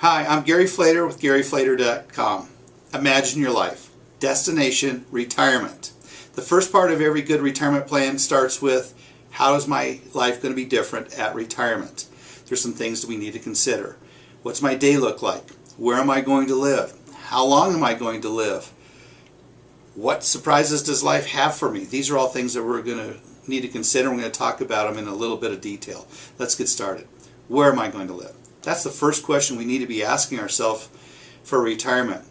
Hi, I'm Gary Flater with GaryFlater.com. Imagine your life. Destination, retirement. The first part of every good retirement plan starts with, how is my life going to be different at retirement? There's some things that we need to consider. What's my day look like? Where am I going to live? How long am I going to live? What surprises does life have for me? These are all things that we're going to need to consider. We're going to talk about them in a little bit of detail. Let's get started. Where am I going to live? That's the first question we need to be asking ourselves for retirement.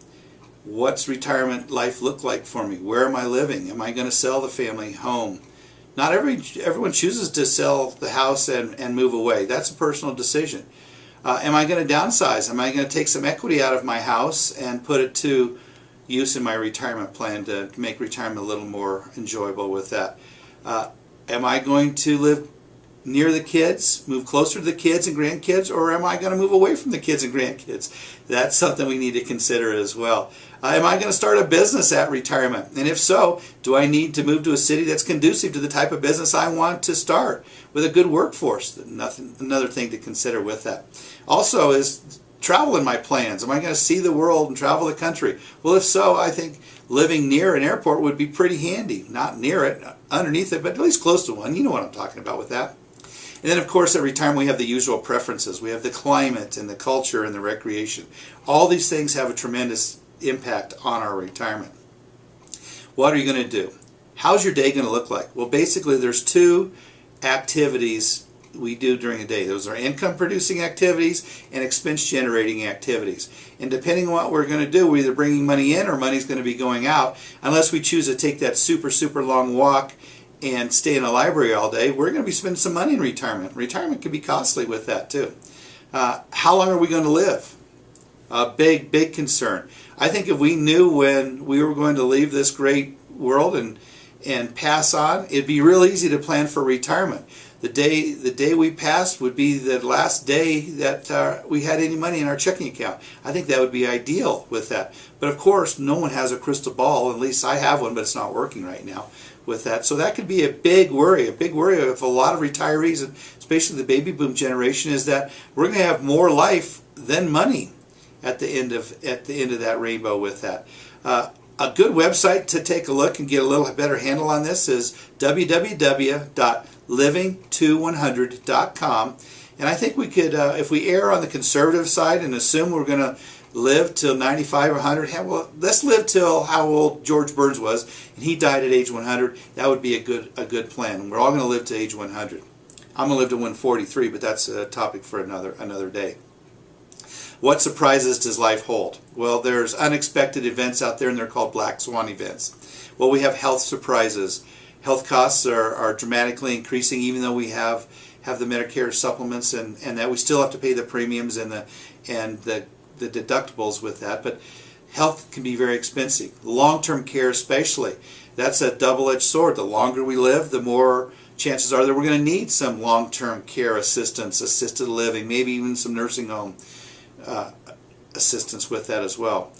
What's retirement life look like for me? Where am I living? Am I going to sell the family home? Not everyone chooses to sell the house and move away. That's a personal decision. Am I going to downsize? Am I going to take some equity out of my house and put it to use in my retirement plan to make retirement a little more enjoyable with that? Am I going to live near the kids, move closer to the kids and grandkids, or am I going to move away from the kids and grandkids? That's something we need to consider as well. Am I going to start a business at retirement? And if so, do I need to move to a city that's conducive to the type of business I want to start with a good workforce? Another thing to consider with that. Also, is travel in my plans? Am I going to see the world and travel the country? Well, if so, I think living near an airport would be pretty handy. Not near it, underneath it, but at least close to one. You know what I'm talking about with that. And then, of course, at retirement we have the usual preferences. We have the climate and the culture and the recreation. All these things have a tremendous impact on our retirement. What are you going to do? How's your day going to look like? Well, basically there's two activities we do during the day. Those are income producing activities and expense generating activities. And depending on what we're going to do, we're either bringing money in or money's going to be going out. Unless we choose to take that super long walk and stay in a library all day, we're going to be spending some money in retirement. Retirement can be costly with that too. How long are we going to live? A big concern. I think if we knew when we were going to leave this great world and pass on, it'd be real easy to plan for retirement. The day we passed would be the last day that we had any money in our checking account. I think that would be ideal with that. But of course, no one has a crystal ball. At least I have one, but it's not working right now with that. So that could be a big worry. A big worry of a lot of retirees, and especially the baby boom generation, is that we're going to have more life than money at the end of that rainbow with that. A good website to take a look and get a little better handle on this is www.living2100.com. And I think we could, if we err on the conservative side and assume we're going to live till 95 or 100, well, let's live till how old George Burns was, and he died at age 100. That would be a good plan. We're all going to live to age 100. I'm going to live to 143, but that's a topic for another day. What surprises does life hold? Well, there's unexpected events out there, and they're called black swan events. Well, we have health surprises. Health costs are dramatically increasing, even though we have the Medicare supplements, and that we still have to pay the premiums and the deductibles with that. But health can be very expensive. Long-term care especially. That's a double-edged sword. The longer we live, the more chances are that we're going to need some long-term care assistance, assisted living, maybe even some nursing home assistance with that as well.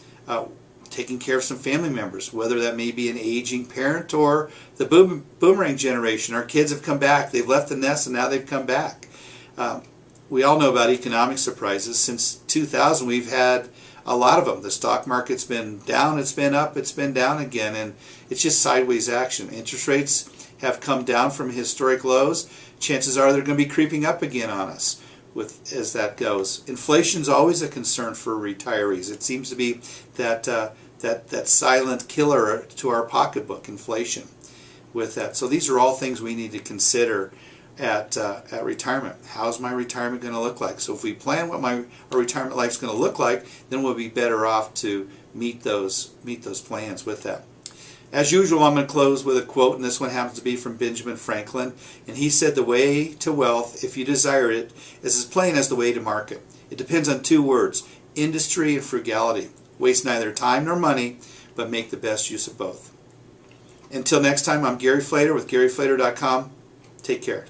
Taking care of some family members, whether that may be an aging parent or the boomerang generation. Our kids have come back. They've left the nest and now they've come back. We all know about economic surprises. Since 2000 we've had a lot of them. The stock market's been down, it's been up, it's been down again, and it's just sideways action. Interest rates have come down from historic lows. Chances are they're going to be creeping up again on us as that goes. Inflation's always a concern for retirees. It seems to be that silent killer to our pocketbook, inflation with that. So these are all things we need to consider at retirement. How's my retirement going to look like? So if we plan what our retirement life's going to look like, then we'll be better off to meet those plans with that. As usual, I'm going to close with a quote, and this one happens to be from Benjamin Franklin. And he said, "The way to wealth, if you desire it, is as plain as the way to market. It depends on two words, industry and frugality. Waste neither time nor money, but make the best use of both." Until next time, I'm Gary Flater with GaryFlater.com. Take care.